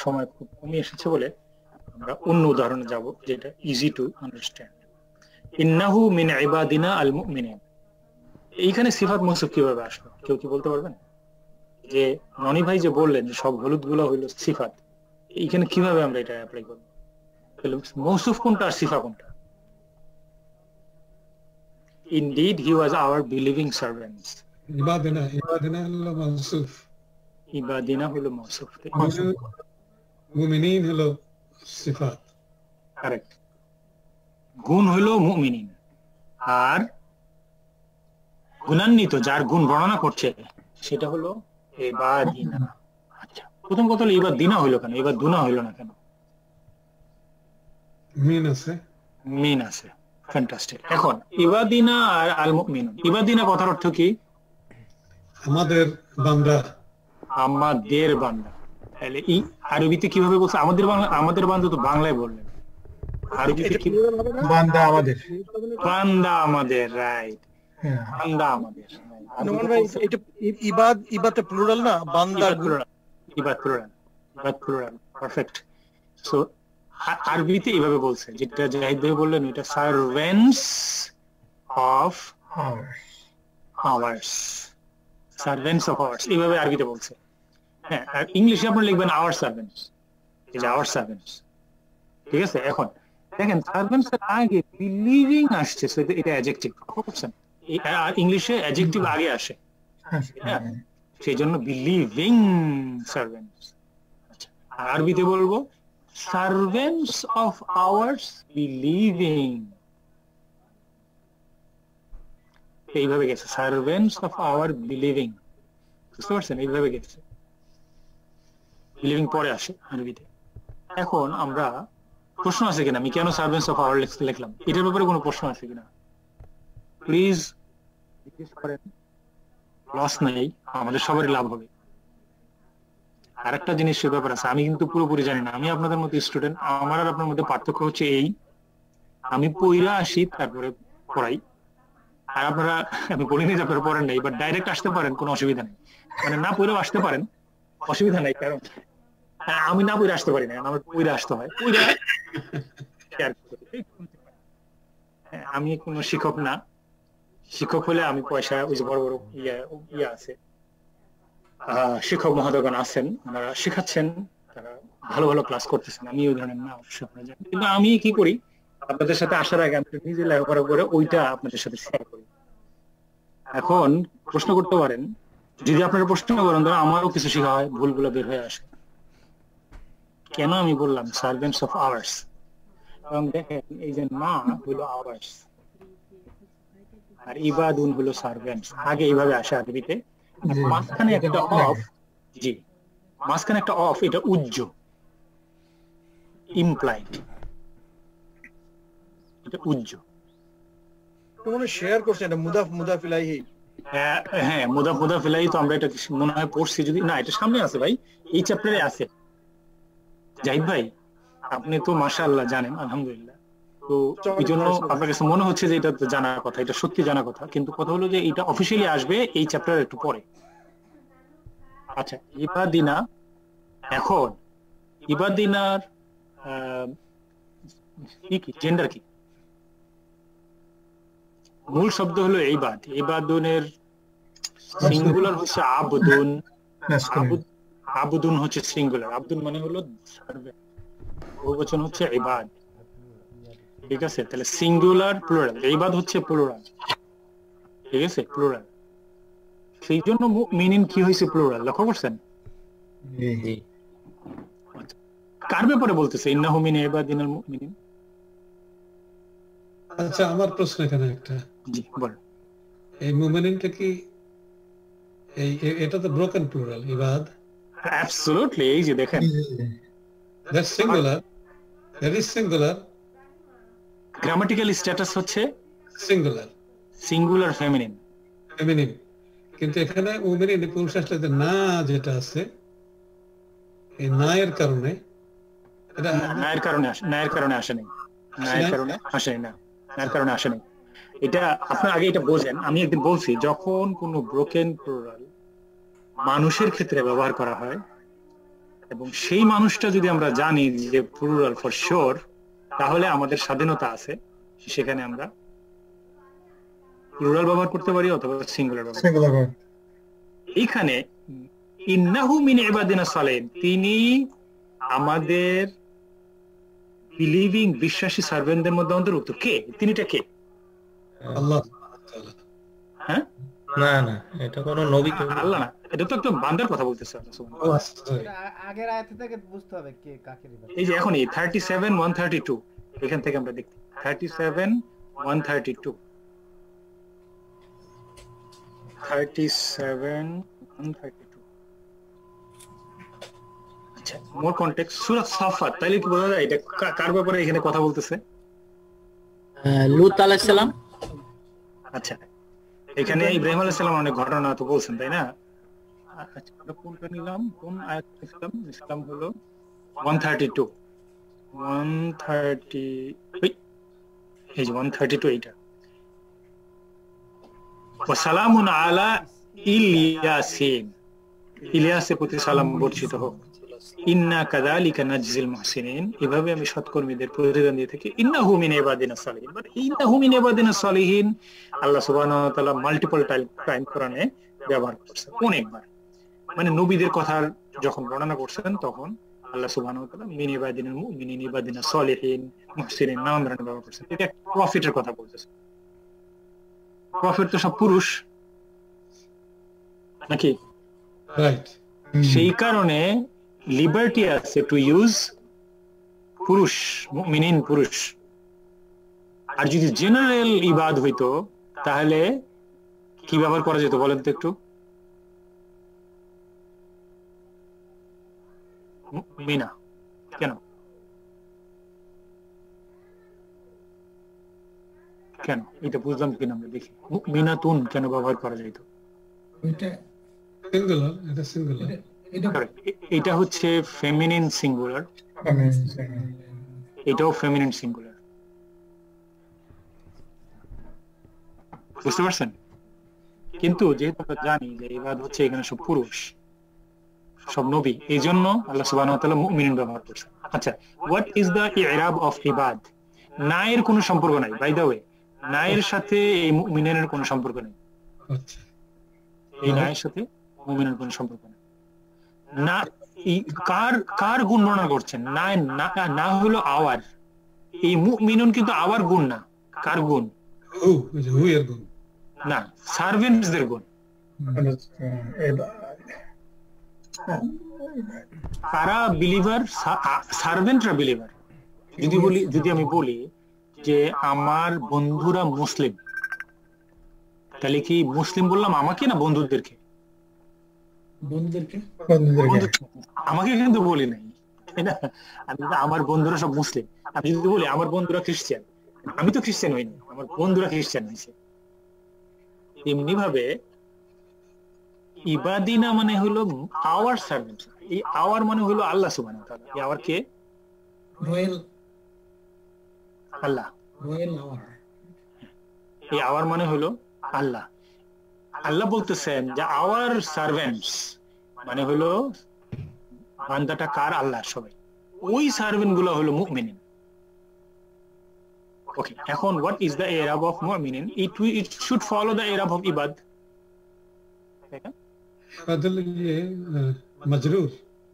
সময় খুব কমই এসেছে বলে আমরা অন্য উদাহরণে যাব যেটা ইজি টু আন্ডারস্ট্যান্ড। ইন্নাহু মিন ইবাদিনা আল মুমিনিন, এইখানে সিফাত মৌসুফ কিভাবে আসলো কেউ কি বলতে পারবেন? যে ননি ভাই যে বললেন যে সব হলুদ গুলো হইলো সিফাত, এইখানে কিভাবে আমরা এটা অ্যাপ্লাই করব? মৌসুফ কোনটা আর সিফা কোনটা? Indeed he was our believing servants. ইবাদিনা হলো মাউসুফ, ইবাদিনা হলো মৌসুফ, মুমিনিন হলো সিফাত। কারেক্ট। গুণ হলো মুমিনিন, আর গুণান্বিত যার গুণ বর্ণনা করছে সেটা হলো ইবাদিনা। আচ্ছা, প্রথম কথা হলো ইবাদিনা হইলো কেন, এবার দুনা হইলো না কেন? মিন আছে, মিন আছে। ফ্যান্টাস্টিক। এখন ইবাদিনা আর আল মুমিনুন, ইবাদিনা কথার অর্থ কি? আমাদের বান্দা। আমাদের বান্দা। তাহলে এই আরবিতে কিভাবে বলছে? আমাদের বাংলা, আমাদের বান্দা তো বাংলায় বললেন, আরবিতে কি? বান্দা আমাদের, বান্দা আমাদের, রাইট, বান্দা আমাদের। নোমান ভাই এটা ইবাদটা প্লুরাল না, বান্দা প্লুরাল, ইবাদ প্লুরাল, ইবাদ প্লুরাল, পারফেক্ট। সো আরবিতে এইভাবে বলছে, যেটা জাহিদ ভাই বললেন, এটা servants of ours, servants of ours, এইভাবে আরবিতে বলছে। হ্যাঁ, আর ইংলিশে আপনি লিখবেন আওয়ার সার্ভেন্টস, এই যে আওয়ার সার্ভেন্টস, ঠিক আছে? এখন দেখেন সার্ভেন্টস এর আগে বিলিভিং আসছে, সো এটা অ্যাডজেক্টিভ, বুঝছেন? আর ইংলিশে অ্যাডজেক্টিভ আগে আসে, হ্যাঁ, সেই জন্য বিলিভিং সার্ভেন্টস। আচ্ছা, আর আরবিতে বলবো সার্ভেন্টস অফ আওয়ার্স বিলিভিং, এইভাবে গেছে, সার্ভেন্টস অফ আওয়ার বিলিভিং, বুঝতে পারছেন? এইভাবে গেছে, বিলিভিং পরে আসে আরবিতে। এখন আমরা, প্রশ্ন আছে কিনা আমি কেন সার্ভেন্টস অফ আওয়ার লিখলাম, এটার ব্যাপারে কোনো প্রশ্ন আছে কিনা প্লিজ জিজ্ঞেস করেন, লস নাই, আমাদের সবারই লাভ হবে। আর একটা জিনিসের ব্যাপার আছে, আমি কিন্তু পুরোপুরি জানি না, আমি আপনাদের মতো স্টুডেন্ট, আমার আর আপনার মধ্যে পার্থক্য হচ্ছে এই, আমি পইরা আসি তারপরে পড়াই, আর আপনারা, আমি বলিনি যে আপনারা পড়েন নাই, বাট ডাইরেক্ট আসতে পারেন, কোনো অসুবিধা নেই, মানে না পইরাও আসতে পারেন, অসুবিধা নাই, কারণ আমি না পইরা আসতে পারি না, আমার পইরা আসতে হয়, পইরা আমি কোনো শিক্ষক না, শিক্ষক হলে আমি পয়সা, ওই যে বড় বড় ইয়া আছে, শিক্ষক মহোদয়গণ আছেন, ওনারা শেখাচ্ছেন, তারা ভালো ভালো ক্লাস করতেছেন, আমি ওই ধরনের না, অবশ্যই আপনারা জানেন। কিন্তু আমি কি করি, আপনাদের সাথে আসার আগে আমি নিজে লেখাপড়া করে ওইটা আপনাদের সাথে শেয়ার করি। এখন প্রশ্ন করতে পারেন, যদি আপনারা প্রশ্ন করেন তাহলে আমারও কিছু শেখা হয়, ভুলগুলো বের হয়ে আসে। কেন আমি বললাম সার্ভেন্টস অফ আওয়ার্স? এবং দেখেন এই যে না হলো আওয়ার্স আর ইবাদুন হলো সার্ভেন্টস, আগে এইভাবে আসে আরবিতে, মাঝখানে একটা অফ, জি মাঝখানে একটা অফ, এটা উজ্জ, ইমপ্লাইড, এটা উজ্জ। তোমরা শেয়ার করছেন এটা মুদাফ ইলাইহি। হ্যাঁ, মুদাফ ইলাইহি, তো আমরা এটা মনে হয় পড়ছি, যদি না এটা সামনে আছে ভাই, এই চ্যাপ্টারে আছে। জাহিদ ভাই আপনি তো মাশাআল্লাহ জানেন, আলহামদুলিল্লাহ, তো এই জন্য আপনার কাছে মনে হচ্ছে যে এটা জানার কথা, এটা সত্যি জানার কথা, কিন্তু কথা হলো যে এটা অফিসিয়ালি আসবে এই চ্যাপ্টার একটু পরে। আচ্ছা, ইবাদিনা, এখন ইবাদিনার কি জেন্ডার কি? মূল শব্দ হলো ইবাদ, ইবাদুনের সিঙ্গুলার হচ্ছে আবদুন, আবদুন হচ্ছে সিঙ্গুলার, আবদুন মানে হলো সার্ভেন্ট, বহুবচন হচ্ছে ইবাদ, ঠিক আছে? তাহলে সিঙ্গুলার প্লুরাল, ইবাদ হচ্ছে প্লুরাল, ঠিক আছে, প্লুরাল, সেই জন্য মিনিং কি হয়েছে প্লুরাল, লক্ষ্য করছেন? কার ব্যাপারে বলতেছে ইন্নাহু মিন ইবাদিনাল মুমিনিন? আচ্ছা, আমার প্রশ্ন এখানে একটা, জি বলেন। এই মুমিনিনটা কি এটা তো ব্রোকেন প্লুরাল, ইবাদ? অ্যাবসলিউটলি, এই যে দেখেন, that's singular, that is singular, grammatical status হচ্ছে সিঙ্গুলার, সিঙ্গুলার ফেমিনিন, ফেমিনিন, কিন্তু এখানে মুমিনিন পুরুষ আসলে যে না যেটা আছে, এই না এর কারণে, এটা নায়ের কারণে আসে, নায়ের কারণে আসে নাই, নায়ের কারণে আসে না, নায়ের কারণে আসে নাই। এটা আপনার আগে এটা বোঝেন, আমি একদিন বলছি, যখন কোনো ব্রোকেন প্লুরাল মানুষের ক্ষেত্রে ব্যবহার করা হয় এবং সেই মানুষটা যদি আমরা জানি যে প্লুরাল ফর শিওর, তাহলে আমাদের স্বাধীনতা আছে, সেখানে আমরা প্লুরাল ব্যবহার করতে পারি অথবা সিঙ্গুলার ব্যবহার করতে পারি। এইখানে ইন্নাহু মিন ইবাদিনা সালিহিন, তিনি আমাদের বিলিভিং বিশ্বাসী সার্ভেন্টদের মধ্যে অন্তর্ভুক্ত। কে তিনিটা? কে? আল্লাহ। হ্যাঁ, না না, এটা কোনো নবী তো আল্লাহ না, এটা তো একটা বান্দার কথা বলতেছে আল্লাহ সুবহানাহু ওয়া তাআলা। এটা আগের আয়াত থেকে বুঝতে হবে কে কাকে রিভার। এই যে এখনই 37:132 এখান থেকে আমরা দেখি 37:132 37:132। আচ্ছা, মোর কনটেক্সট সূরা সাফাত, তাইলে কি বোঝা যায় এটা কার ব্যাপারে এখানে কথা বলতেছে? লূত আলাইহিস সালাম। আচ্ছা, এখানে ইব্রাহিম আলাইহিস সালাম অনেক ঘটনা তো বলছেন, তাই না? আচ্ছা, আমরা কোনটা নিলাম, কোন আয়াত নিলাম? ইসলাম হলো 132 এই যে 132 এইটা। ওয়া সালামুন আলা ইলিয়াসিন, ইলিয়াসের প্রতি সালাম বর্ষিত হোক। ইন্না কাযালিকা নাজজিল মুহসিনিন, এভাবে আমি সৎকর্মীদের প্রতিদান দিয়ে থাকি। ইন্নাহু মিন ইবাদিনা সালিহিন, বাট ইন্নাহু মিন ইবাদিনা সালিহিন আল্লাহ সুবহানাহু ওয়া তাআলা মাল্টিপল টাইম কোরআনে ব্যবহার করছেন, অনেকবার। মানে নবীদের কথা যখন বর্ণনা করছেন তখন আল্লাহ সুবহানাহু ওয়া তাআলা মিন ইবাদিনা মুমিনিন, ইবাদিনা সালিহিন, মুহসিনিন নাম ধরে ব্যবহার করছেন। এটা প্রফিটের কথা বলতেছে। প্রফিট তো সব পুরুষ নাকি? রাইট। সেই কারণে লিবার্টি আছে টু ইউজ পুরুষ, মুমিনিন পুরুষ। আর যদি জেনারেল ইবাদ হইতো তাহলে কি ব্যবহার করা যেত বলেন তো একটু? মিনা। কেন কেন এটা বুঝলাম কিনা, আমরা দেখি মিনাতুন কেন ব্যবহার করা যেত? সিঙ্গুলার, এটা সিঙ্গুলার। এটা হচ্ছে ফেমিনিন সিঙ্গুলার, এটাও ফেমিনিন সিঙ্গুলার। বুঝতে পারছেন? কিন্তু যেহেতু আমরা জানি যে ইবাদ হচ্ছে এখানে সব পুরুষ, সব নবী, এই জন্য আল্লাহ সুবহানাহু ওয়া তাআলা মুমিনিন ব্যবহার করছেন। আচ্ছা, হোয়াট ইজ দ্য ইরাব অফ ইবাদ? নায়ের কোনো সম্পর্ক নাই, বাই দ্য ওয়ে, নায়ের সাথে এই মুমিনের কোনো সম্পর্ক নেই। আচ্ছা, এই নায়ের সাথে মুমিনের কোনো সম্পর্ক নেই। না, কার গুণ বর্ণনা করছেন? না হলো আওয়ার, এই মুমিনুন কিন্তু আওয়ার গুণ না। কার গুণ? হু এর গুণ না, সার্ভেন্টসদের গুণ। তারা বিলিভার, সার্ভেন্টরা বিলিভার। যদি আমি বলি যে আমার বন্ধুরা মুসলিম, তাহলে কি মুসলিম বললাম আমাকে না বন্ধুদেরকে? আমাকে কিন্তু বলি নাই, তাই না? আমি আমার বন্ধুরা সব মুসলিম। আমি যদি বলি আমার বন্ধুরা খ্রিস্টান, আমি তো খ্রিস্টান হইনি, আমার বন্ধুরা খ্রিস্টান হয়েছে। এমনি ভাবে ইবাদিনা মানে হলো আওয়ার সার্ভেন্ট। এই আওয়ার মানে হলো আল্লাহ সুবহানাহু ওয়া তাআলা। এই আওয়ার কে? আল্লাহ। এই আওয়ার মানে হলো আল্লাহ। আল্লাহ বলতেছেন যে আওয়ার সার্ভেন্টস মানে হলো বান্দাটা কার? আল্লাহ। সবাই ওই সার্ভেন্ট গুলো হলো মুমিনিন। ওকে, এখন হোয়াট ইজ দ্য ইরাব অফ মুমিনিন? ইট শুড ফলো দ্য ইরাব অফ ইবাদ। মাজরুর।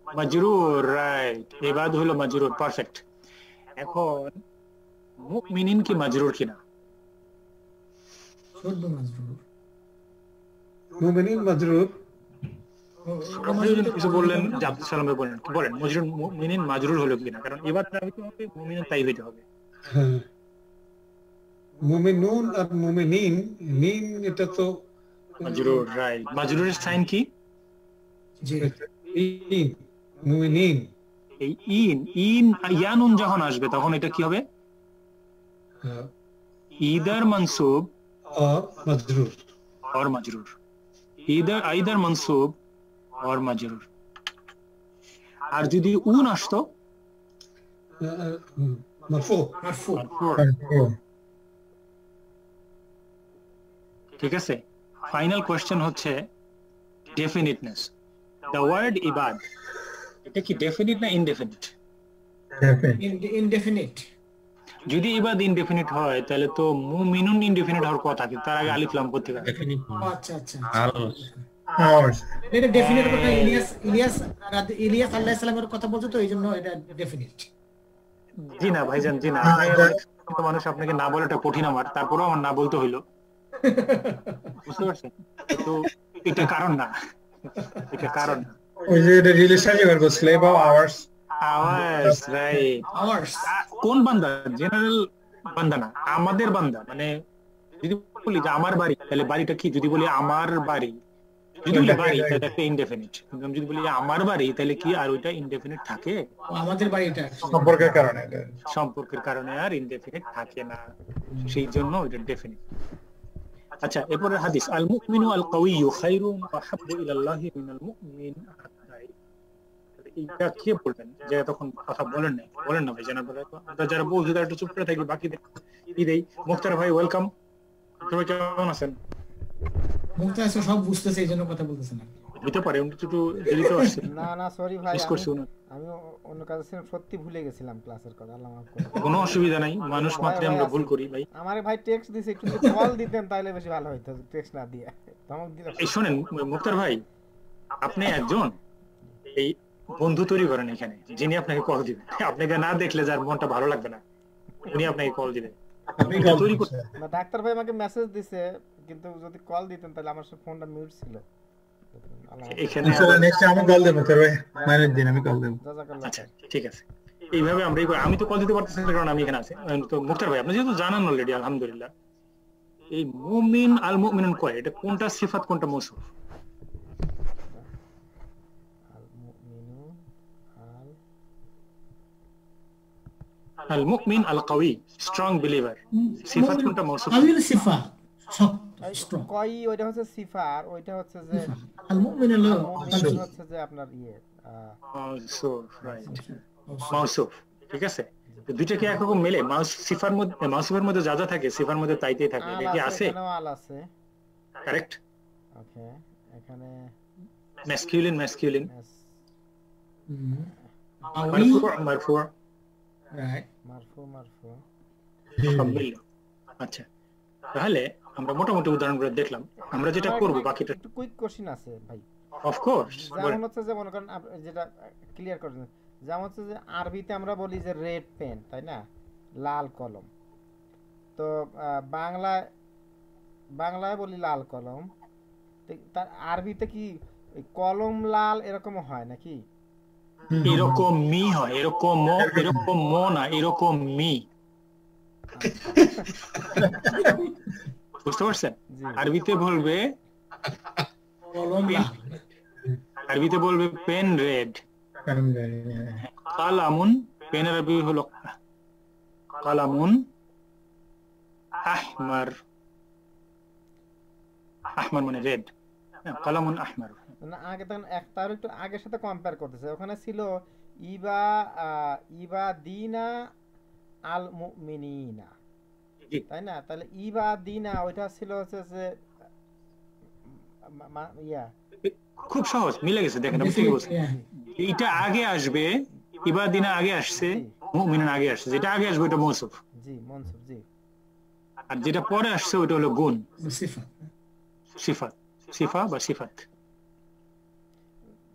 মাজরুর, রাইট। ইবাদ হলো মাজরুর, পারফেক্ট। এখন মুমিনিন কি মাজরুর কিনা? মুমিনিন মাজরুর। কিছু বললেন যে আব্দুল সালাম ভাই বলেন, বলেন মুমিনিন মাজরুর হলো কিনা? কারণ এবার হইতে হবে মুমিনিন, তাই হইতে হবে। হ্যাঁ, মুমিনুন আর মুমিনিন, নিন এটা তো মাজরুর, রাইট। মাজরুরের সাইন কি? ইন। মুমিনিন, এই ইন ইয়ানুন যখন আসবে তখন এটা কি হবে? ইদার মানসুব আর মাজরুর। और मजरूर, either मंसूब और मजरूर। আর যদি উন আসতো মারফু। ঠিক আছে। ফাইনাল কোশ্চেন হচ্ছে ডেফিনিটনেস। দ্য ওয়ার্ড ইবাদ, এটা কি ডেফিনিট না ইনডেফিনিট? ইনডেফিনিট। যদি ইবাদ ইনডেফিনিট হয় তাহলে তো মুমিনুন ইনডেফিনিট হওয়ার কথা, কিন্তু তার আগে আলিফ লাম করতে পারে। ডেফিনিট আচ্ছা আচ্ছা hours এটা ডেফিনিট কথা। ইলিয়াস আলাইহিস সালামের কথা বলছো তো, এইজন্য এটা ডেফিনিট। জি না ভাইজান, জি না, মানুষ আপনাকে না বলাটা কঠিন আমার, তারপরেও আমার না বলতে হইলো, বুঝতে পারছেন? তো এটা কারণ না, এটা কারণ না। ওই যে এটা রিলেশনশিপ আর slave hours hours, right. Hours কোন বান্দা? জেনারেল বান্দা না, আমাদের বান্দা। মানে যদি বলি যে আমার বাড়ি, তাহলে বাড়িটা কি? যদি বলি আমার বাড়ি, যদি বলি বাড়ি তাহলে একটা ইনডেফিনিট। কিন্তু আমি যদি বলি আমার বাড়ি তাহলে কি আর ওইটা ইনডেফিনিট থাকে? আমাদের বাড়িটা সম্পর্কের কারণে এটা। সম্পর্কের কারণে আর ইনডেফিনিট থাকে না, সেই জন্য এটা ডেফিনিট। আচ্ছা, এরপরে হাদিস, আল মুমিনু আল কাওয়িয়্যু খায়রুন ওয়া আহাব্বু ইলাল্লাহি মিনাল মুমিন। এইটা কে বলবেন যে তখন কথা বলেন না ভাই? জানা বলে আমরা যারা বলছি তারা একটু চুপ করে থাকি, বাকি কি দেই। মুখতার ভাই ওয়েলকাম, তুমি কেমন আছেন? মুক্তা আছে, সব বুঝতেছে, এইজন্য কথা বলতেছে না। হতে পারে উনি একটু দেরি তো আসছে। না সরি ভাই, মিস করছি উনি। আমি অন্য কাজে ছিলাম, সত্যি ভুলে গেছিলাম ক্লাসের কথা, আল্লাহ মাফ করুন। কোনো অসুবিধা নাই, মানুষ মাত্রই আমরা ভুল করি ভাই। আমারে ভাই টেক্সট দিছে, একটু যদি কল দিতেন তাহলে বেশি ভালো হতো, টেক্সট না দিয়ে ধমক দিলে। এই শোনেন মুখতার ভাই, আপনি একজন এই বন্ধু তৈরি করেন এখানে, যিনি আপনাকে কল দিবেন। আপনাকে না দেখলে যার মনটা ভালো লাগবে না, উনি আপনাকে কল দিবে। আপনি কল তৈরি করতে না, ডাক্তার ভাই আমাকে মেসেজ দিছে, কিন্তু যদি কল দিতেন তাহলে আমার ফোনটা মিউট ছিল। এখানে নেক্সট আমি কল দেব তোর ভাই, মানে দিন আমি কল দেব। জাযাকাল্লাহ। আচ্ছা ঠিক আছে, এইভাবে আমরাই করি। আমি তো কল দিতে পারতেছি না কারণ আমি এখানে আছি। তো মুখতার ভাই, আপনি যেহেতু জানান অলরেডি আলহামদুলিল্লাহ, এই মুমিন আল মুমিনুন কয়, এটা কোনটা সিফাত কোনটা মৌসুফ? আল মুমিন আল কাওয়ি, স্ট্রং বিলিভার, সিফাত কোনটা মৌসুফ? কাবিল সিফা স্ট্রং। কই ওইটা হচ্ছে সিফা, আর ওইটা হচ্ছে যে আল মুমিন মুমিন হচ্ছে যে আপনার মৌসুফ, রাইট, মৌসুফ। ঠিক আছে, তো দুইটা কি একরকম মেলে? সিফার মধ্যে, মৌসুফের মধ্যে যা যা থাকে সিফার মধ্যে তাইতেই থাকে, এটা কি আছে? আল আছে, কারেক্ট। ওকে, এখানে ম্যাসকুলিন আউই মারফু মারফু রাইট মারফু। সব মিলে। আচ্ছা, তাহলে আমরা মোটামুটি উদাহরণগুলো দেখলাম। আমরা যেটা করব বাকিটা একটু কুইক কোশ্চেন আছে ভাই। অফ কোর্স, যেমন হচ্ছে যে মনে করেন যেটা ক্লিয়ার করেন, যেমন হচ্ছে যে আরবিতে আমরা বলি যে রেড পেন, তাই না, লাল কলম। তো বাংলায় বলি লাল কলম, তার আরবিতে কি কলম লাল এরকম হয় নাকি? এরকম মি হয়, এরকম মো না, এরকম মি। বুঝতে পারছেন? আরবিতে বলবে কলম লাল, আরবিতে বলবে পেন রেড, কালামুন, পেন আরবি হলো কালামুন আহমার, আহমার মানে রেড, কালামুন আহমার। না, আগে তখন তার একটু আগের সাথে কম্পেয়ার করতেছে, ওখানে ছিল ইবাদিনা আল মুমিনিনা, তাই না? তাহলে ইবাদিনা ওইটা ছিল হচ্ছে যে খুব সহজ, মিলে গেছে। দেখেন আমি ঠিক বলছি, এটা আগে আসবে, ইবাদিনা আগে আসছে, মুমিনুন আগে আসছে, যেটা আগে আসবে ওটা মৌসুফ। জি, মনসুব। জি, আর যেটা পরে আসছে ওটা হলো গুণ, সিফা। সিফাত, সিফা বা সিফাত।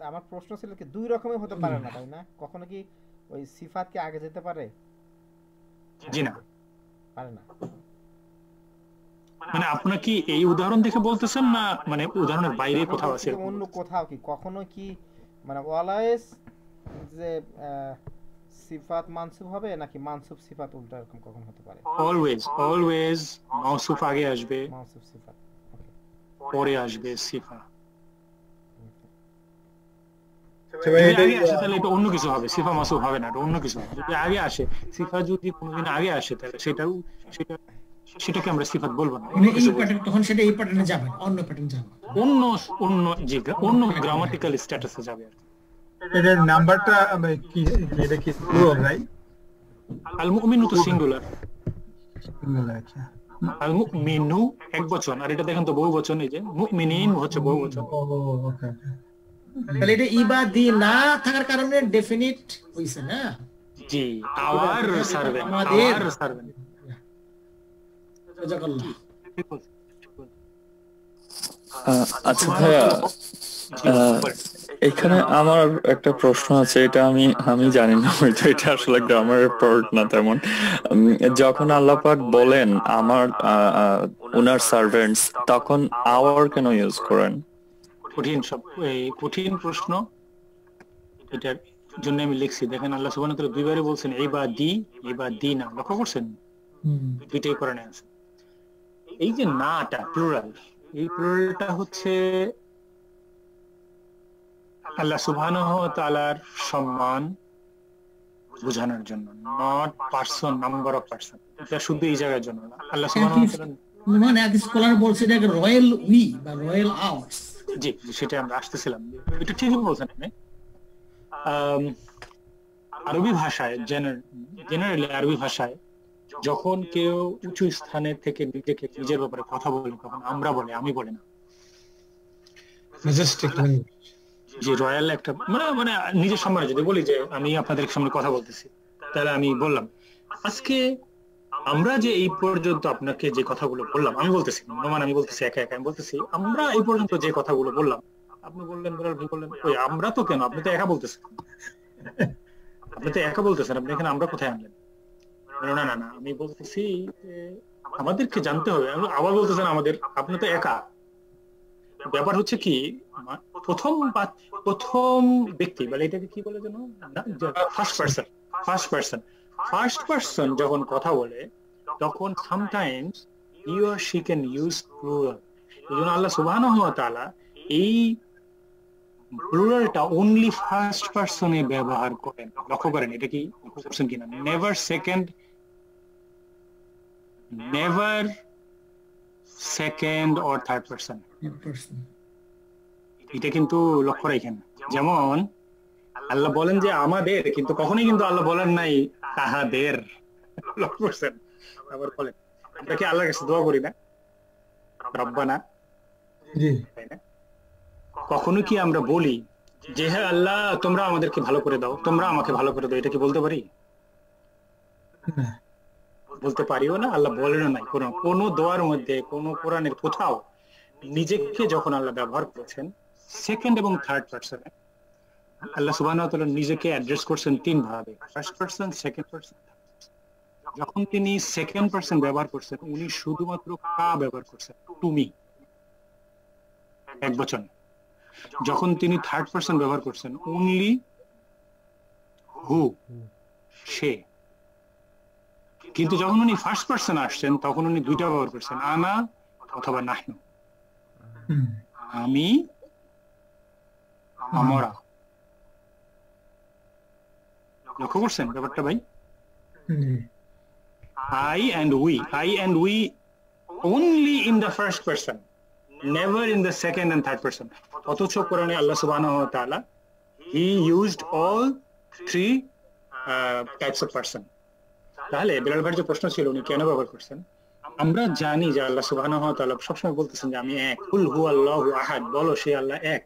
আমার প্রশ্ন ছিল কি দুই রকমের হতে পারে না, তাই না? কখনো কি ওই সিফাত কি আগে যেতে পারে? জি না, পারে না। মানে আপনার কি এই উদাহরণ দেখে বলতেছেন না মানে উদাহরণের বাইরে কোথাও আছে? অন্য কোথাও কি কখনো কি মানে অলওয়েজ যে সিফাত মানসুব হবে নাকি মানসুব সিফাত উল্টা এরকম কখন হতে পারে? অলওয়েজ মাউসুফ আগে আসবে, মানসুব সিফাত পরে আসবে সিফা। তাহলে এটা অন্য কিছু হবে, সিফা মাসুফ হবে না, এটা অন্য কিছু হবে। যদি আগে আসে, সিফা যদি কোনোদিন আগে আসে তাহলে সেটাকে আমরা সিফাত বলবো না, তখন সেটা এই প্যাটার্নে যাবে, অন্য প্যাটার্ন যাবে, অন্য গ্রামাটিক্যাল স্ট্যাটাসে যাবে। এটার নাম্বারটা কি, এটা কি প্লুরাল রাইট? আল মুমিনু তো সিঙ্গুলার, আচ্ছা, আল মুমিনু একবচন, আর এটা দেখেন তো বহুবচন, এই যে মুমিনিন হচ্ছে বহুবচন। ওকে, তাহলে এটা ইবাদি না থাকার কারণে ডেফিনিট হইছে না। জি, আওয়ার সার্ভেন্ট, আমাদের আওয়ার সার্ভেন্ট। জাযাকাল্লাহ। আচ্ছা ভাইয়া, এখানে আমার একটা প্রশ্ন আছে, এটা আমি জানি না, হয়তো এটা আসলে গ্রামারের পার্ট না তেমন। যখন আল্লাহ পাক বলেন আমার উনার সার্ভেন্টস, তখন আওয়ার কেন ইউজ করেন? কঠিন প্রশ্ন, এটার জন্য আমি লিখছি। দেখেন আল্লাহ সুবহানাহু ওয়া তাআলা দুইবারে বলছেন ইবাদি না, লক্ষ্য করছেন? দুইটাই কোরআনে আছে। এই যে নাটা প্লুরাল, এই প্লুরালটা হচ্ছে আল্লাহ সুবহানাহু ওয়া তাআলার সম্মান বোঝানোর জন্য, not person, number of person. এটা শুধু এই জায়গার জন্য না। আল্লাহ সুবহানাহু ওয়া তাআলা মানে এক স্কলার বলছে এটা রয়্যাল উই বা রয়্যাল আওয়ার্স। জি, সেটা আমরা আসতেছিলাম। এটা ঠিকই বলছেন আপনি। আরবি ভাষায় জেনারেলি আরবি ভাষায় যখন কেউ উঁচু স্থানে থেকে নিজেকে নিজের ব্যাপারে কথা বলে, তখন আমরা বলে, আমি বলে না। Majestic language. যে রয়্যাল একটা মানে নিজের সম্মানে যদি বলি যে আমি আপনাদের সামনে কথা বলতেছি, তাহলে আমি বললাম আজকে আমরা যে এই পর্যন্ত আপনাকে যে কথাগুলো বললাম, আমি বলতেছি মানে আমি বলতেছি একা একা, আমি বলতেছি আমরা এই পর্যন্ত যে কথাগুলো বললাম, আপনি বললেন বেলাল ভাই বললেন ওই আমরা তো কেন, আপনি তো একা বলতেছেন, আপনি তো একা বলতেছেন, আপনি এখানে আমরা কোথায় আনলেন? না না না, আমি বলতেছি আমাদেরকে জানতে হবে। আবার বলতেছেন আমাদের, আপনি তো একা। ব্যাপার হচ্ছে কি, প্রথম ব্যক্তি বলে, এটাকে কি বলে জানো, ফার্স্ট পারসন যখন কথা বলে, তখন sometimes he or she can use plural. এইজন্য আল্লাহ সুবহানাহু ওয়া তাআলা এই প্লুরালটা অনলি ফার্স্ট পারসনে ব্যবহার করেন। লক্ষ্য করেন, এটা কি লক্ষ্য করছেন কিনা? Never second or third person, এটা কিন্তু লক্ষ্য রাখেন। যেমন আল্লাহ বলেন যে আমাদের, কিন্তু কখনোই কিন্তু আল্লাহ বলেন নাই তাহাদের। লক্ষ্য করছেন? আবার বলেন, আমরা কি আল্লাহর কাছে দোয়া করি না, রব্বানা? জি, কখনো কি আমরা বলি যে হ্যাঁ আল্লাহ তোমরা আমাদেরকে ভালো করে দাও, তোমরা আমাকে ভালো করে দাও? এটা কি বলতে পারি? বলতে পারিও না, আল্লাহ বলেনও নাই। কোন দোয়ার মধ্যে, কোন কোরআনের কোথাও নিজেকে যখন আল্লাহ ব্যবহার করেছেন সেকেন্ড এবং থার্ড পারসনে, আল্লাহ সুবহানাহু ওয়া তাআলা নিজেকে অ্যাড্রেস করছেন তিন ভাবে, ফার্স্ট পারসন, সেকেন্ড পারসন। যখন তিনি সেকেন্ড পারসন ব্যবহার করছেন, উনি শুধুমাত্র কা ব্যবহার করছেন, তুমি, এক বচন। যখন তিনি থার্ড পারসন ব্যবহার করছেন, অনলি হু, সে। কিন্তু যখন উনি ফার্স্ট পারসন আসছেন, তখন উনি দুইটা ব্যবহার করছেন, আনা অথবা নাহনু, আমি, আমরা। লক্ষ্য করছেন ব্যাপারটা ভাই? I and we only in the first person, never in the second and third person. অথচ কোরআনে আল্লাহ সুবহানাহু ওয়া তাআলা he used all three types of person. তাহলে বেলাল ভাইয়ের যে প্রশ্ন ছিল উনি কেন ব্যবহার করছেন, আমরা জানি যে আল্লাহ সুবহানাহু ওয়া তাআলা সবসময় বলতেছেন যে আমি এক, কুল হুয়াল্লাহু আহাদ, বলো সে আল্লাহ এক।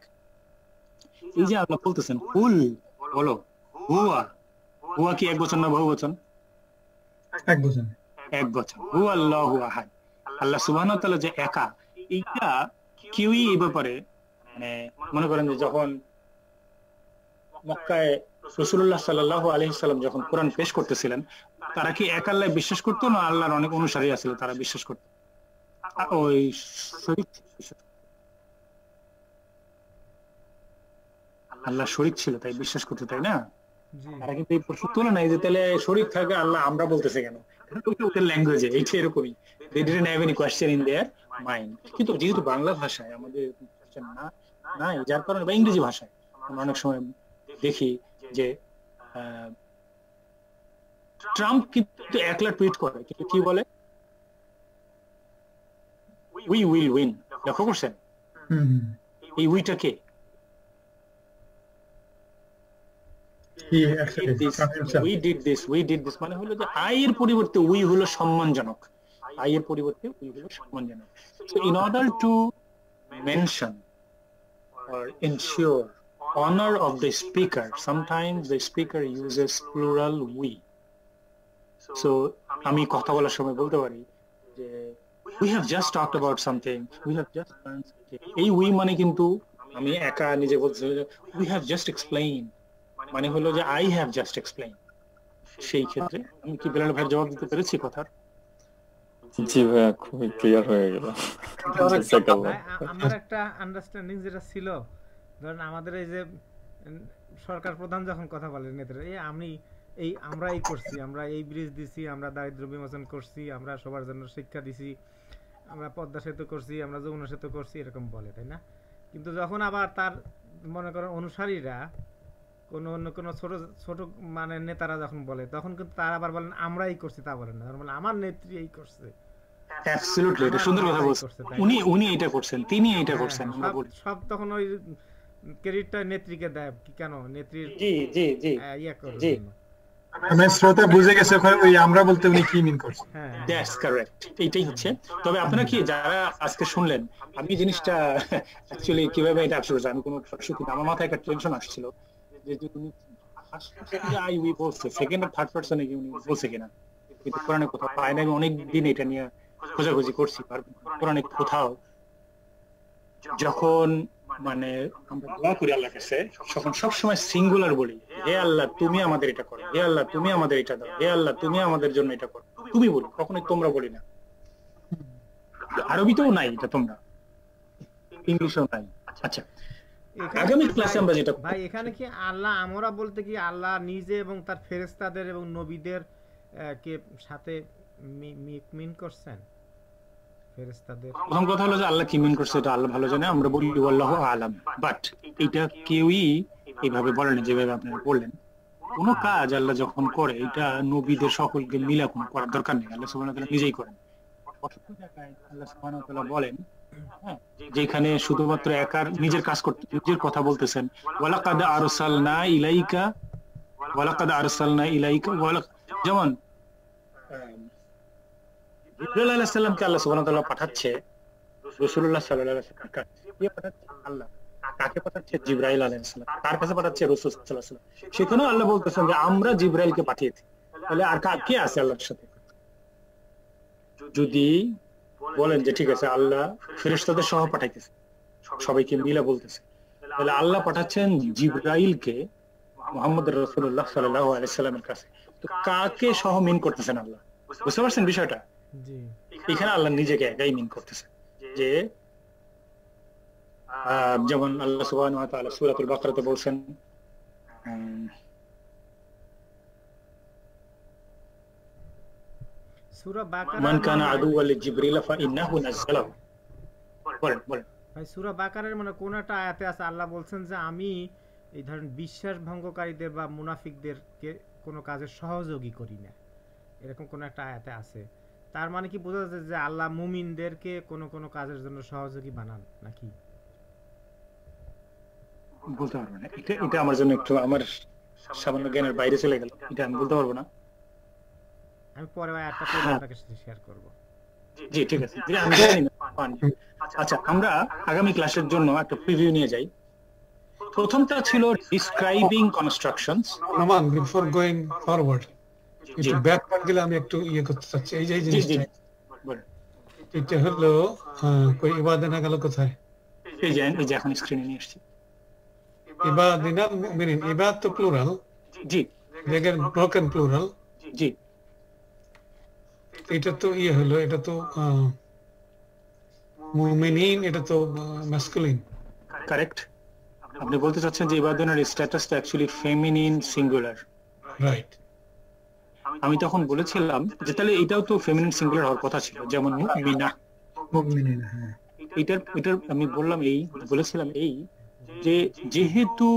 এই যে আল্লাহ বলতেছেন কুল, বলো, হুয়া কি এক বচন না বহু বচন? এক বচন। এক বচন, হুয়াল্লাহু আহাদ। আল্লাহ সুবহানাহু ওয়া তাআলা যে একা, এইটা কেউই এই ব্যাপারে, মানে মনে করেন যে যখন মক্কায় রাসূলুল্লাহ সাল্লাল্লাহু আলাইহি সাল্লাম যখন কোরআন পেশ করতেছিলেন, তারা কি এক আল্লাহ বিশ্বাস করতো না আল্লাহর অনেক অনুসারী ছিল তারা বিশ্বাস করতো? ওই আল্লাহ শরীক ছিল তাই বিশ্বাস করতো, তাই না? তারা কিন্তু এই প্রশ্ন তোলে নাই যে তাহলে শরীক থাকে আল্লাহ আমরা বলতেছে কেন? ওদের ল্যাঙ্গুয়েজে এইটা এরকমই, they didn't have any question in their mind. কিন্তু যেহেতু বাংলা ভাষায় আমাদের কোশ্চেন নাই, যার কারণে, বা ইংরেজি ভাষায় আমরা অনেক সময় দেখি যে ট্রাম্প কিন্তু একলা টুইট করে, কিন্তু কি বলে উই উইল উইন। লক্ষ্য করছেন এই উইটা কে? we did this মানে হলো যে আই এর পরিবর্তে উই হলো সম্মানজনক, আই এর পরিবর্তে উই হলো সম্মানজনক। So in order to mention or ensure honor of the speaker. Sometimes the speaker uses plural we. So আমি কথা বলার সময় বলতে পারি যে we have just talked about something, we have just learned something. এই we মানে কিন্তু আমি একা নিজে বলছি we have just explained, মানে হলো যে I have just explained. সেই ক্ষেত্রে আমি কি বেলাল ভাইয়ের জবাব দিতে পেরেছি কথার? জি ভাইয়া, খুবই ক্লিয়ার হয়ে গেল। আমার একটা আন্ডারস্ট্যান্ডিং যেটা ছিল, ধরেন আমাদের এই যে সরকার প্রধান যখন কথা বলেন নেতারা, আমরা এই করছি, আমরা এই ব্রিজ দিছি, আমরা দারিদ্র্য বিমোচন করছি, আমরা সবার জন্য শিক্ষা দিছি, আমরা পদ্মা সেতু করছি, আমরা যমুনা সেতু করছি, এরকম বলে, তাই না? কিন্তু যখন আবার তার মনে করেন অনুসারীরা অন্য কোনো ছোট ছোট মানে নেতারা যখন বলে, তখন কিন্তু তারা আবার বলেন আমরাই করছি, তা বলেন না, বলেন আমার নেত্রী এই করছে। অ্যাবসলিউটলি, এটা সুন্দর কথা বলছেন। উনি এটা করছেন, তিনি এটা করছেন, আমরা বলি সব তখন ওই ক্রেডিটটা নেত্রীকে দেয়। কি কেন? নেত্রীর ইয়া করে। মানে শ্রোতা বুঝে গেছে ওই আমরা বলতে উনি কি মিন করছেন। দ্যাটস কারেক্ট, এইটাই হচ্ছে। তবে আপনারা কি যারা আজকে শুনলেন, আমি জিনিসটা অ্যাকচুয়ালি কিভাবে এটা আসলে আমি কোনো সুখী, আমার মাথায় একটা টেনশন আসছিল যে উনি আই উই বলছে, সেকেন্ড আর থার্ড পারসনে কি উনি বলছে কিনা, কিন্তু কোরআনে কোথাও পাই না। আমি অনেক দিন এটা নিয়ে খোঁজাখুঁজি করছি, কোরআনে কোথাও যখন মানে আমরা দোয়া করি আল্লাহর কাছে, তখন সবসময় সিঙ্গুলার বলি, হে আল্লাহ তুমি আমাদের এটা করো, হে আল্লাহ তুমি আমাদের এটা দাও, হে আল্লাহ তুমি আমাদের জন্য এটা করো, তুমি বলি, কখনোই তোমরা বলি না। আরবিতেও নাই এটা, তোমরা ইংলিশেও নাই। আচ্ছা, আগামী ক্লাসে আমরা যেটা ভাই, এখানে কি আল্লাহ আমরা বলতে কি আল্লাহ নিজে এবং তার ফেরেশতাদের এবং নবীদের কে সাথে মিন করছেন? ফেরেশতাদের প্রথম কথা হলো যে আল্লাহ কি মিন করছে এটা আল্লাহ ভালো জানে, আমরা বলি আল্লাহু আলাম। বাট এটা কেউই এইভাবে বলেন না যেভাবে আপনারা বললেন। কোন কাজ আল্লাহ যখন করে, এটা নবীদের সকলকে মিলা কোনো করার দরকার নেই, আল্লাহ সুবহানাহু ওয়া তাআলা নিজেই করেন। আল্লাহ সুবহানাহু ওয়া তাআলা বলেন, যেখানে শুধুমাত্র একার নিজের কাজ করতে, নিজের কথা বলতেছেন, ওয়ালাকাদ আরসালনা ইলাইকা, ওয়ালাকাদ আরসালনা ইলাইকা, যেমন জিবরাইল আলাইহিস সালামকে আল্লাহ সুবহানাহু ওয়া তাআলা পাঠাচ্ছে রাসূলুল্লাহ সাল্লাল্লাহু আলাইহি ওয়াসাল্লাম কাছে, কে পাঠাচ্ছে? আল্লাহ। কাকে পাঠাচ্ছে? জিবরাইল আলাইহিস সালাম। কার কাছে পাঠাচ্ছে? রাসূল সাল্লাল্লাহু আলাইহি ওয়াসাল্লাম। সেখানেও আল্লাহ বলতেছেন যে আমরা জিবরাইলকে পাঠিয়েছি। তাহলে আর কে আছে আল্লাহর সাথে? যদি বলেন যে ঠিক আছে আল্লাহ ফেরেশতাদের সহ পাঠাইতেছে, সবাইকে মিলা বলতেছে, তাহলে আল্লাহ পাঠাচ্ছেন জিবরাইলকে মুহাম্মদ রাসূলুল্লাহ সাল্লাল্লাহু আলাইহি ওয়াসাল্লামের কাছে। তো কাকে সহ মিন করতেছেন আল্লাহ? বুঝতে পারছেন বিষয়টা? জি, এখানে আল্লাহ নিজেকে একাই মিন করতেছে। যে যেমন আল্লাহ সুবহানাহু ওয়া তাআলা সূরাতুল বাকারাতে বলছেন, সূরা বাকারা, মান কানা আদুওয়াল লিজিবরিল ফাইন্নাহু নাযালাহু। বলেন ভাই, সূরা বাকারার মানে কোন একটা আয়াতে আছে আল্লাহ বলছেন যে আমি এই ধরেন বিশ্বাস ভঙ্গকারীদের বা মুনাফিকদেরকে কোনো কাজে সহযোগী করি না, এরকম কোন একটা আয়াতে আছে। তার মানে কি বোঝা যাচ্ছে যে আল্লাহ মুমিনদেরকে কোন কাজের জন্য সহযোগী বানান নাকি? বলতে পারবো না, এটা আমার জন্য একটু আমার সামান্য জ্ঞানের বাইরে চলে গেল, এটা আমি বলতে পারবো না। আমি পরে আয়াতটা পড়ে আপনাদের সাথে শেয়ার করব। জি ঠিক আছে, আমি জানি না। আচ্ছা, আমরা আগামী ক্লাসের জন্য একটা প্রিভিউ নিয়ে যাই। প্রথমটা ছিল ডিসক্রাইবিং কনস্ট্রাকশনস। আমান, বিফোর গোইং ফরওয়ার্ড একটু ব্যাকওয়ার্ড গেলে আমি একটু করতে চাচ্ছি। এই যে জিনিসটা এটা হলো কই ইবাদানা গেল কোথায়? এই যে এখন স্ক্রিনে নিয়ে আসছি। ইবাদিনা মুমিনিন, ইবাদ তো প্লুরাল। জি, দেখেন ব্রোকেন প্লুরাল। জি, এটা তো হলো, এটা তো মুমিনিন, এটা তো ম্যাসকুলিন। কারেক্ট। আপনি বলতে চাচ্ছেন যে ইবাদানার স্ট্যাটাসটা অ্যাকচুয়ালি ফেমিনিন সিঙ্গুলার, রাইট? আমি তখন বলেছিলাম যে তাহলে এটাও তো ফেমিনিন সিঙ্গুলার হওয়ার কথা ছিল, যেমন মুমিনা। এটার আমি বলেছিলাম এই যে যেহেতু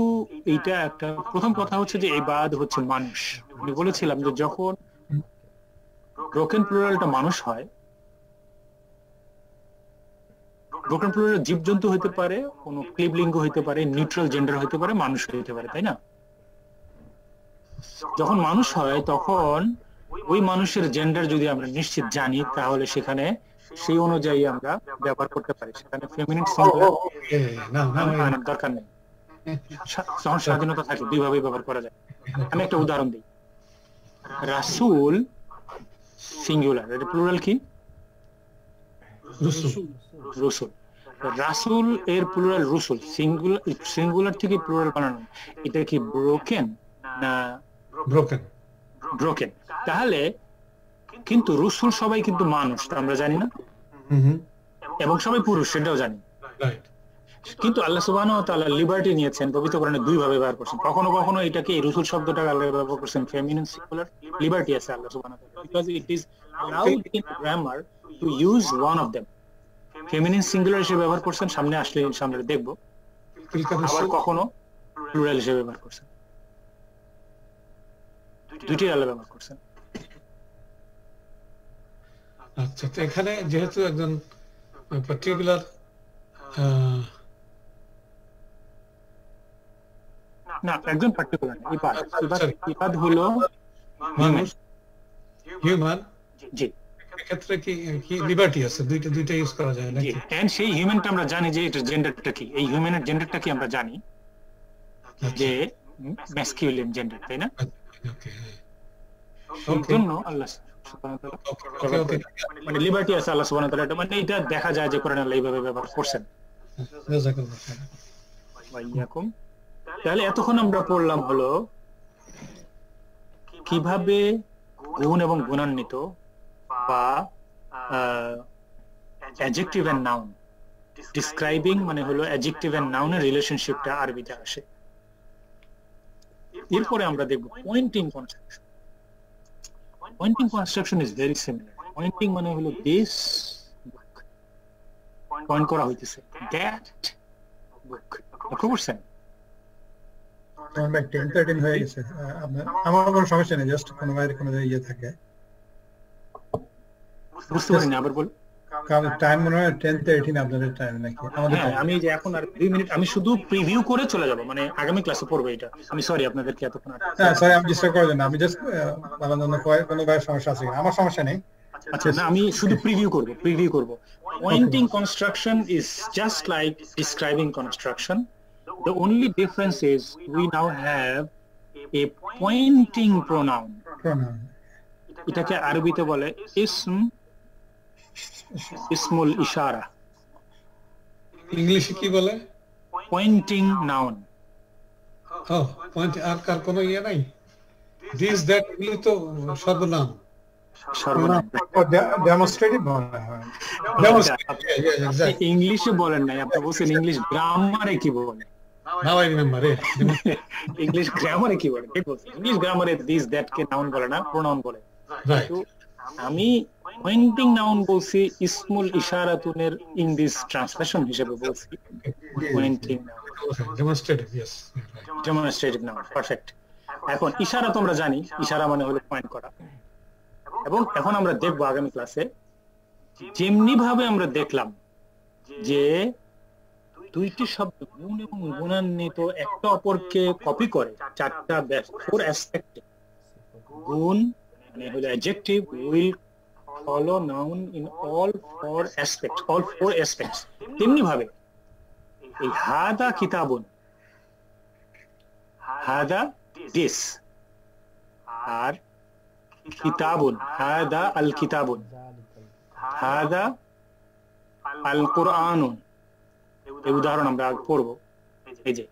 এইটা একটা, প্রথম কথা হচ্ছে যে ইবাদ হচ্ছে মানুষ। আমি বলেছিলাম যে যখন ব্রোকেন প্লুরালটা মানুষ হয়, ব্রোকেন প্লুরাল জীবজন্তু হতে পারে, কোনো ক্লিবলিঙ্গ হতে পারে, নিউট্রাল জেন্ডার হতে পারে, মানুষ হতে পারে, তাই না? যখন মানুষ হয় তখন ওই মানুষের জেন্ডার যদি আমরা নিশ্চিত জানি, তাহলে সেখানে সেই অনুযায়ী আমরা ব্যবহার করতে পারি, সেখানে ফেমিনিন সিঙ্গুলার দরকার নেই। যখন স্বাধীনতা থাকে দুইভাবে ব্যবহার করা যায়। আমি একটা উদাহরণ দিই, রাসূল সিঙ্গুলার, এটা প্লুরাল কি? রসুল। রসুল। রাসূল এর প্লুরাল রসুল, সিঙ্গুলার থেকে প্লুরাল বানানো, এটা কি ব্রোকেন না ব্রোকেন? ব্রোকেন। তাহলে কিন্তু রসুল সবাই কিন্তু মানুষ, তা আমরা জানি না, এবং সবাই পুরুষ সেটাও জানি। রাইট। কিন্তু আল্লাহ সুবহানাহু ওয়া তাআলা লিবার্টি নিয়েছেন, পবিত্র কোরআনে দুই ভাবে ব্যবহার করছেন। কখনো কখনো এটাকে রসুল শব্দটাকে আল্লাহ ব্যবহার করছেন ফেমিনিন সিঙ্গুলার, লিবার্টি আছে আল্লাহ সুবহানাহু ওয়া তাআলা, because it is allowed in grammar to use one of them. Feminine singular হিসেবে ব্যবহার করছেন, সামনে আসলে সামনে দেখবো। আবার কখনো প্লুরাল হিসেবে ব্যবহার করছেন, দুইটাই আল্লাহ ব্যবহার করছেন। আচ্ছা, তো এখানে যেহেতু একজন পার্টিকুলার না, একজন পার্টিকুলার না, ইবাদ হলো মানুষ, হিউম্যান, জি, এক্ষেত্রে কি কি লিবার্টি আছে? দুইটা ইউজ করা যায় নাকি? এন্ড সেই হিউম্যানটা আমরা জানি যে এটা জেন্ডারটা কি, এই হিউম্যানের জেন্ডারটা কি আমরা জানি যে ম্যাসকিউলিন জেন্ডার, তাই না? ওকে, সেই জন্য আল্লাহ সুবহানাহু ওয়া তাআলা মানে লিবার্টি আছে আল্লাহ সুবহানাহু ওয়া তাআলা, এটা মানে এটা দেখা যায় যে কোরআন আল্লাহ এইভাবে ব্যবহার করছেন। জাযাকাল্লাহ খাইর। ওয়াইয়াকুম। তাহলে এতক্ষণ আমরা পড়লাম হলো কিভাবে গুণ এবং গুণান্বিত বা অ্যাডজেক্টিভ এন্ড নাউন, ডিসক্রাইবিং মানে হলো অ্যাডজেক্টিভ এন্ড নাউনের রিলেশনশিপটা আরবিতে আসে। এরপরে আমরা দেখব pointing construction. Pointing construction is very similar. Pointing মানে হলো দিস বুক, পয়েন্ট করা হইতেছে দ্যাট বুক। লক্ষ্য করছেন? আমার ভাই 10-13 হয়ে গেছে। আমার কোনো সমস্যা নেই, জাস্ট কোনো বাইরে কোনো ইয়ে থাকে। বুঝতে পারিনি, আবার বল। কারণ টাইম মনে হয় 10-13 আপনাদের টাইম নাকি আমাদের হ্যাঁ, time? আমি যে এখন আর 2 মিনিট আমি শুধু প্রিভিউ করে চলে যাব, মানে আগামী ক্লাসে পড়বো এটা। আমি সরি আপনাদেরকে এতক্ষণ হ্যাঁ সরি, আমি ডিস্টার্ব করার জন্য, আমি জাস্ট বলার জন্য কোনো বাইরে সমস্যা আছে কিনা। আমার সমস্যা নেই। আচ্ছা, না আমি শুধু প্রিভিউ করব। Pointing construction is just like describing construction. The only difference is we now have a pointing pronoun. Pronoun. এটাকে আরবিতে বলে ইসমুল ইশারা, ইংলিশে কি বলে? Pointing noun. ও, পয়েন্ট। আর কার কোনো ইয়ে নাই? দিস দ্যাট এগুলি তো সর্বনাম। সর্বনাম। ডেমনস্ট্রেটিভ মনে হয়। ইংলিশে বলেন নাই, আপনি বলছেন ইংলিশ গ্রামারে কি বলে। Now I remember it. English গ্রামারে কি বলে? ঠিক বলছেন, ইংলিশ গ্রামারে দিস দ্যাট কে নাউন বলে না, প্রোনাউন বলে। রাইট। আমি পয়েন্টিং নাউন বলছি ইসমুল ইশারাতুনের ইংলিশ ট্রান্সলেশন হিসেবে বলছি pointing noun, demonstrative, yes, demonstrative noun. Perfect. এখন ইশারা তো আমরা জানি, ইশারা মানে হলো পয়েন্ট করা। এবং এখন আমরা দেখব আগামী ক্লাসে যেমনি ভাবে আমরা দেখলাম যে দুইটি শব্দ গুণ এবং গুণান্বিত একটা অপরকে কপি করে চারটা ফোর অ্যাসপেক্টে। গুণ মানে হলো adjective will follow noun in all four aspects. তেমনি ভাবে এই হাদা কিতাবুন, হাদা দিস, আর কিতাবুন হাদা আল কিতাবুন, হাদা আল কুরআনুন। এই উদাহরণ আমরা পড়বো। এই যে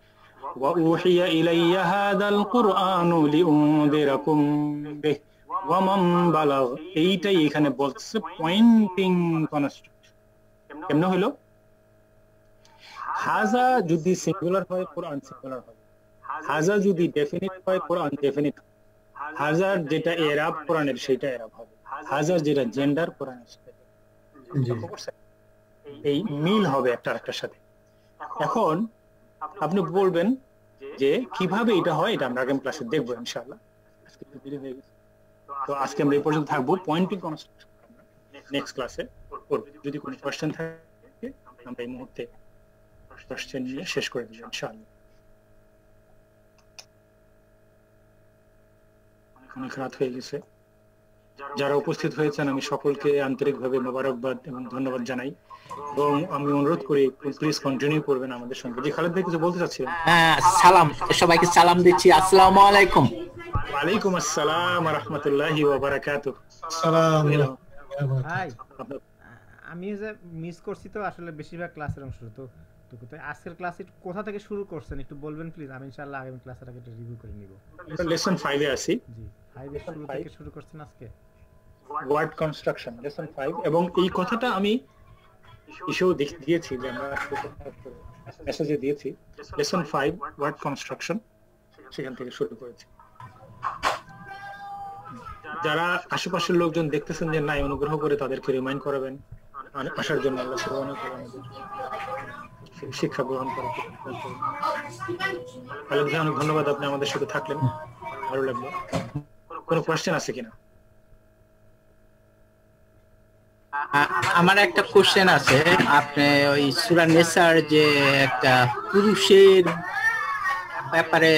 ওয়া উহিয়া ইলাইয়া হাদাল কুরআনু লিউনদিরাকুম বিহি ওয়া মান বালাগ। এইটাই এখানে বলছে পয়েন্টিং কনস্ট্রাকশন। কেমনে হলো? হাজা যদি সিঙ্গুলার হয় কোরআন সিঙ্গুলার হয়, হাজা যদি ডেফিনিট হয় কোরআন ডেফিনিট। হাজার যেটা এরাব কোরআনের সেটা এরাব হবে, হাজার যেটা জেন্ডার কোরআনের সেটা। এই মিল হবে একটা আরেকটার সাথে। এখন আপনি বলবেন যে কিভাবে এটা হয়, এটা আমরা আগামী ক্লাসে দেখবো ইনশাআল্লাহ। আজকে দেরি হয়ে গেছে, তো আজকে আমরা এই পর্যন্ত থাকবো। পয়েন্টিং কনস্ট্রাকশন নেক্সট ক্লাসে করব। যদি কোনো কোশ্চেন থাকে আমরা এই মুহূর্তে কোশ্চেন নিয়ে শেষ করে দিব ইনশাআল্লাহ। অনেক রাত হয়ে গেছে। যারা উপস্থিত হয়েছেন আমি সকলকে আন্তরিকভাবে মোবারকবাদ এবং ধন্যবাদ জানাই এবং আমি অনুরোধ করি প্লিজ কন্টিনিউ করবেন আমাদের সঙ্গে। জি খালেদ ভাই কিছু বলতে চাচ্ছিলেন? সালাম, সবাইকে সালাম দিচ্ছি, আসসালামু আলাইকুম। ওয়ালাইকুম আসসালাম ওয়া রাহমাতুল্লাহি ওয়া বারাকাতুহু। সালাম। ভাই আমি যে মিস করছি তো আসলে বেশিরভাগ ক্লাসের অংশ তো আজকের ক্লাস কোথা থেকে শুরু করছেন একটু বলবেন প্লিজ? আমি ইনশাআল্লাহ আগামী ক্লাসের আগে রিভিউ করে নিব। লেসন 5 এ আছি। জি 5 এর শুরু থেকে শুরু করছেন আজকে ওয়ার্ড কনস্ট্রাকশন লেসন 5 এবং এই কথাটা আমি ইস্যু দিয়েছি যে আমরা মেসেজে দিয়েছি লেসন 5 ওয়ার্ড কনস্ট্রাকশন সেখান থেকে শুরু করেছি। যারা আশেপাশের লোকজন দেখতেছেন যে নাই অনুগ্রহ করে তাদেরকে রিমাইন্ড করাবেন আসার জন্য। আল্লাহ সুবহানাহু ওয়া তাআলা আমাদের শিক্ষা গ্রহণ করার। অনেক ধন্যবাদ, আপনি আমাদের সাথে থাকলেন, ভালো লাগলো। কোনো কোশ্চেন আছে কিনা? আমার একটা কোশ্চেন আছে। আপনি ওই সূরা নিসার যে একটা পুরুষের ব্যাপারে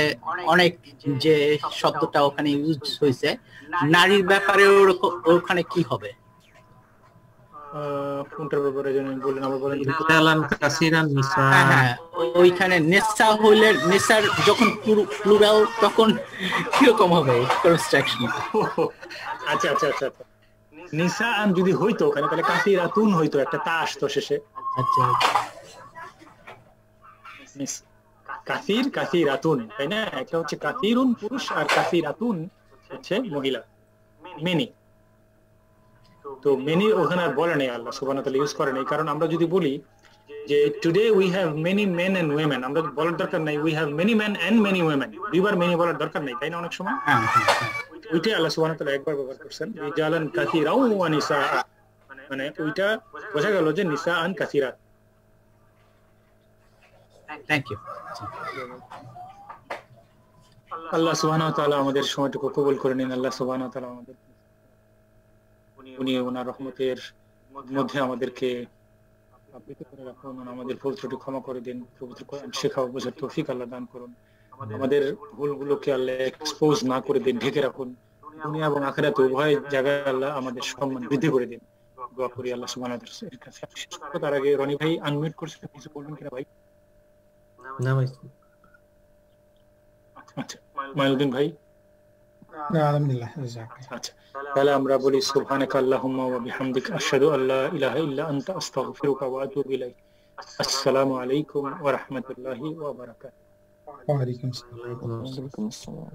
অনেক যে শব্দটা ওখানে ইউজ হয়েছে, নারীর ব্যাপারে ওখানে কি হবে? কোনটার ব্যাপারে যেন বলেন, আবার বলেন। রিজালান কাসিরান নিসা। হ্যাঁ, ওইখানে নিসা হইলে নিসার যখন প্লুরাল তখন কিরকম হবে কনস্ট্রাকশন? আচ্ছা আচ্ছা আচ্ছা, নিসা আন যদি হইতো ওখানে তাহলে কাসিরাতুন হইতো, একটা তা আসতো শেষে। আচ্ছা, কাসির কাসিরাতুন, তাই না? একটা হচ্ছে কাসিরুন পুরুষ আর কাসিরাতুন হচ্ছে মহিলা, মেনি। তো মেনি ওখানে আর বলে নেই, আল্লাহ সুবহানাহু ওয়া তাআলা ইউজ করে নেই। কারণ আমরা যদি বলি যে today we have many men and women, আমরা বলার দরকার নাই we have many men and many women, দুইবার মেনি বলার দরকার নাই, তাই না? অনেক সময় ওইটাই আল্লাহ সুবহানাহু ওয়া তাআলা একবার ব্যবহার করছেন, রিজালান কাসিরাও ওয়া নিসা, মানে ওইটা বোঝা গেল যে নিসা আন কাসিরাত। Thank you. আল্লাহ সুবহানাহু ওয়া তাআলা আমাদের সময়টুকু কবুল করে নিন। আল্লাহ সুবহানাহু ওয়া তাআলা আমাদের উনি ওনার রহমতের মধ্যে আমাদেরকে আবৃত করে রাখুন, আমাদের ভুল ত্রুটি ক্ষমা করে দিন, পবিত্র কোরআন শেখা ও বোঝার তৌফিক আল্লাহ দান করুন, আমাদের ভুলগুলোকে আল্লাহ এক্সপোজ না করে দিন, ঢেকে রাখুন। দুনিয়া এবং আখিরাতে উভয় জায়গায় আল্লাহ আমাদের সম্মান বৃদ্ধি করে দিন। দোয়া করি আল্লাহ সুবহানাহু ওয়া তাআলার কাছে। তার আগে রনি ভাই আনমিউট করছেন, কিছু বলবেন কিনা ভাই? না ভাই। আচ্ছা, মাইনুদ্দিন ভাই? না, আলহামদুলিল্লাহ। আচ্ছা, তাহলে আমরা বলি সুবহানাকা আল্লাহুম্মা ওয়া বিহামদিকা আশহাদু আল্লা ইলাহা ইল্লা আনতা আস্তাগফিরুকা ওয়া আতুবু ইলাইক। আসসালামু আলাইকুম ওয়া রাহমাতুল্লাহি ওয়া বারাকাতুহু। ওয়া আলাইকুম আসসালাম। ওয়ালাইকুম আসসালাম।